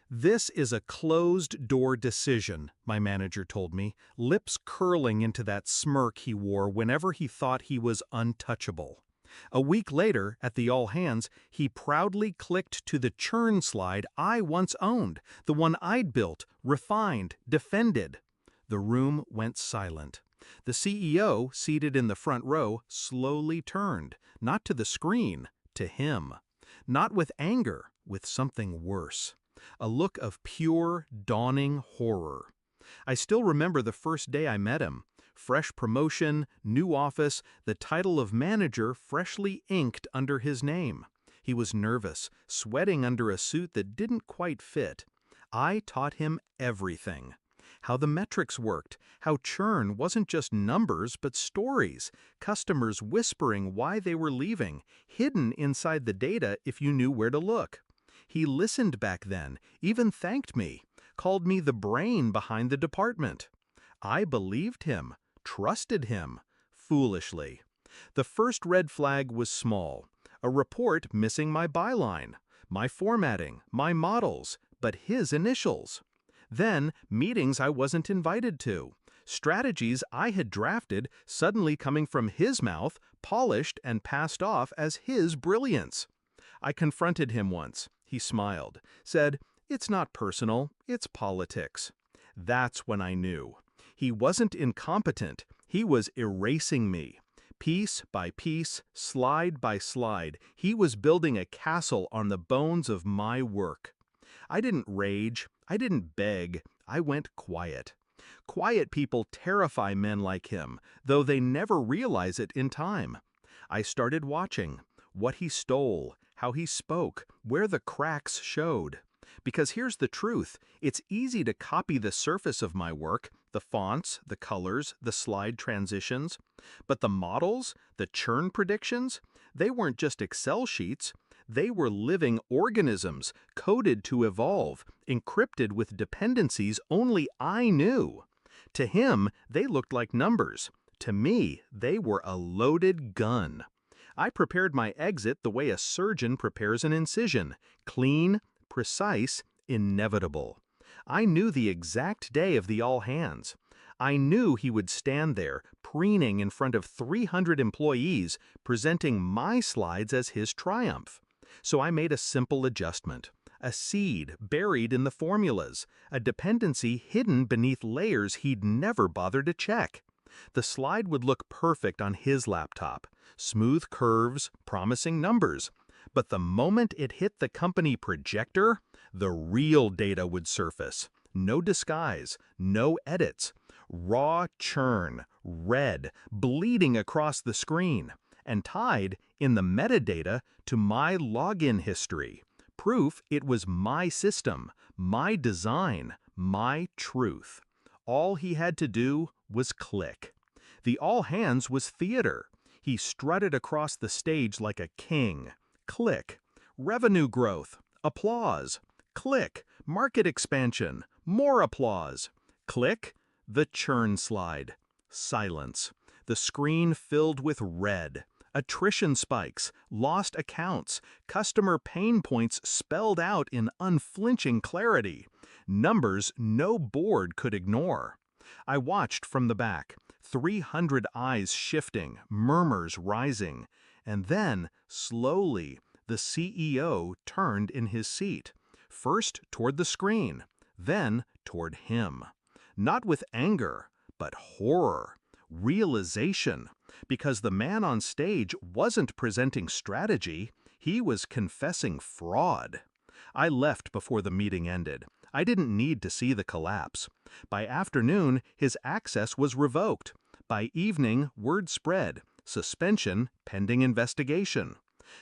"This is a closed-door decision," my manager told me, lips curling into that smirk he wore whenever he thought he was untouchable. A week later, at the all-hands, he proudly clicked to the churn slide I once owned, the one I'd built, refined, defended. The room went silent. The CEO, seated in the front row, slowly turned, not to the screen, to him. Not with anger, with something worse. A look of pure, dawning horror. I still remember the first day I met him. Fresh promotion, new office, the title of manager freshly inked under his name. He was nervous, sweating under a suit that didn't quite fit. I taught him everything. How the metrics worked, how churn wasn't just numbers but stories, customers whispering why they were leaving, hidden inside the data if you knew where to look. He listened back then, even thanked me, called me the brain behind the department. I believed him, trusted him, foolishly. The first red flag was small, a report missing my byline, my formatting, my models, but his initials. Then, meetings I wasn't invited to, strategies I had drafted suddenly coming from his mouth, polished and passed off as his brilliance. I confronted him once. He smiled, said, "It's not personal, it's politics." That's when I knew. He wasn't incompetent, he was erasing me. Piece by piece, slide by slide, he was building a castle on the bones of my work. I didn't rage, I didn't beg, I went quiet. Quiet people terrify men like him, though they never realize it in time. I started watching. What he stole, how he spoke, where the cracks showed. Because here's the truth, it's easy to copy the surface of my work, the fonts, the colors, the slide transitions. But the models, the churn predictions, they weren't just Excel sheets. They were living organisms, coded to evolve, encrypted with dependencies only I knew. To him, they looked like numbers. To me, they were a loaded gun. I prepared my exit the way a surgeon prepares an incision, clean, precise, inevitable. I knew the exact day of the all-hands. I knew he would stand there, preening in front of 300 employees, presenting my slides as his triumph. So I made a simple adjustment. A seed buried in the formulas, a dependency hidden beneath layers he'd never bothered to check. The slide would look perfect on his laptop, smooth curves, promising numbers. But the moment it hit the company projector, the real data would surface. No disguise, no edits. Raw churn, red, bleeding across the screen, and tied, in the metadata, to my login history. Proof it was my system, my design, my truth. All he had to do was click. The all-hands was theater. He strutted across the stage like a king. Click. Revenue growth. Applause. Click. Market expansion. More applause. Click. The churn slide. Silence. The screen filled with red. Attrition spikes, lost accounts, customer pain points spelled out in unflinching clarity. Numbers no board could ignore. I watched from the back, 300 eyes shifting, murmurs rising. And then, slowly, the CEO turned in his seat. First toward the screen, then toward him. Not with anger, but horror, realization. Because the man on stage wasn't presenting strategy, he was confessing fraud. I left before the meeting ended. I didn't need to see the collapse. By afternoon, his access was revoked. By evening, word spread. Suspension pending investigation.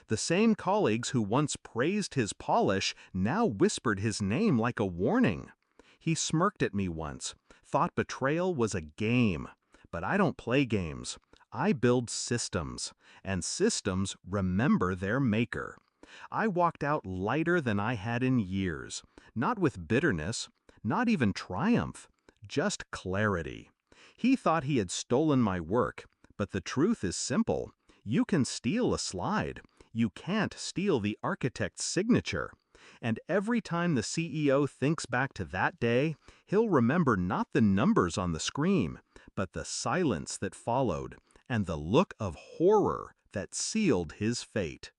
The same colleagues who once praised his polish now whispered his name like a warning. He smirked at me once, thought betrayal was a game. But I don't play games. I build systems, and systems remember their maker. I walked out lighter than I had in years, not with bitterness, not even triumph, just clarity. He thought he had stolen my work, but the truth is simple. You can steal a slide. You can't steal the architect's signature. And every time the CEO thinks back to that day, he'll remember not the numbers on the screen, but the silence that followed and the look of horror that sealed his fate.